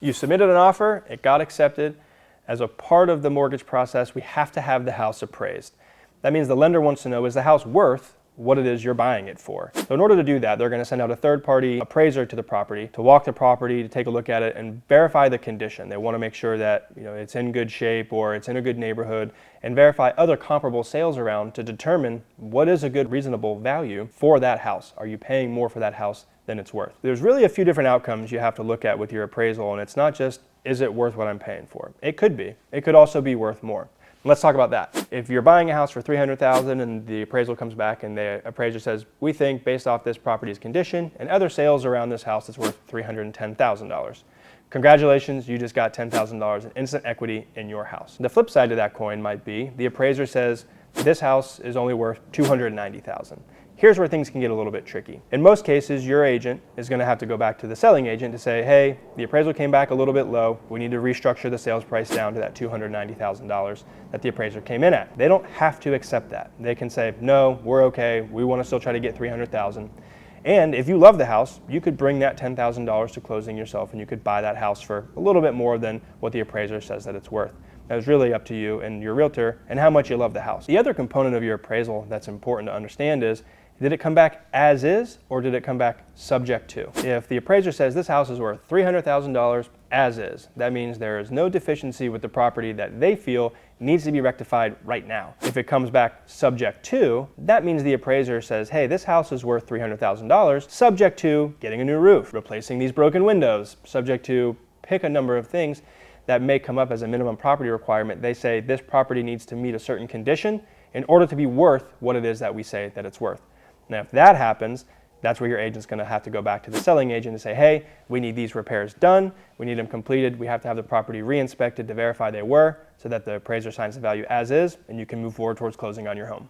You submitted an offer, it got accepted. As a part of the mortgage process, we have to have the house appraised. That means the lender wants to know, is the house worth what it is you're buying it for? So in order to do that, they're going to send out a third-party appraiser to the property to walk the property, to take a look at it and verify the condition. They want to make sure that it's in good shape or it's in a good neighborhood, and verify other comparable sales around to determine what is a good, reasonable value for that house. Are you paying more for that house than it's worth? There's really a few different outcomes you have to look at with your appraisal, and it's not just, is it worth what I'm paying for? It could be. It could also be worth more. Let's talk about that. If you're buying a house for $300,000 and the appraisal comes back and the appraiser says, we think based off this property's condition and other sales around this house, it's worth $310,000. Congratulations, you just got $10,000 in instant equity in your house. The flip side of that coin might be the appraiser says this house is only worth $290,000. Here's where things can get a little bit tricky. In most cases, your agent is going to have to go back to the selling agent to say, hey, the appraisal came back a little bit low. We need to restructure the sales price down to that $290,000 that the appraiser came in at. They don't have to accept that. They can say, no, we're okay. We want to still try to get $300,000. And if you love the house, you could bring that $10,000 to closing yourself and you could buy that house for a little bit more than what the appraiser says that it's worth. That is really up to you and your realtor and how much you love the house. The other component of your appraisal that's important to understand is, did it come back as is or did it come back subject to? If the appraiser says this house is worth $300,000 as is, that means there is no deficiency with the property that they feel needs to be rectified right now. If it comes back subject to, that means the appraiser says, hey, this house is worth $300,000 subject to getting a new roof, replacing these broken windows, subject to pick a number of things that may come up as a minimum property requirement. They say this property needs to meet a certain condition in order to be worth what it is that we say that it's worth. Now, if that happens, that's where your agent's going to have to go back to the selling agent and say, hey, we need these repairs done, we need them completed, we have to have the property re-inspected to verify they were, so that the appraiser signs the value as is, and you can move forward towards closing on your home.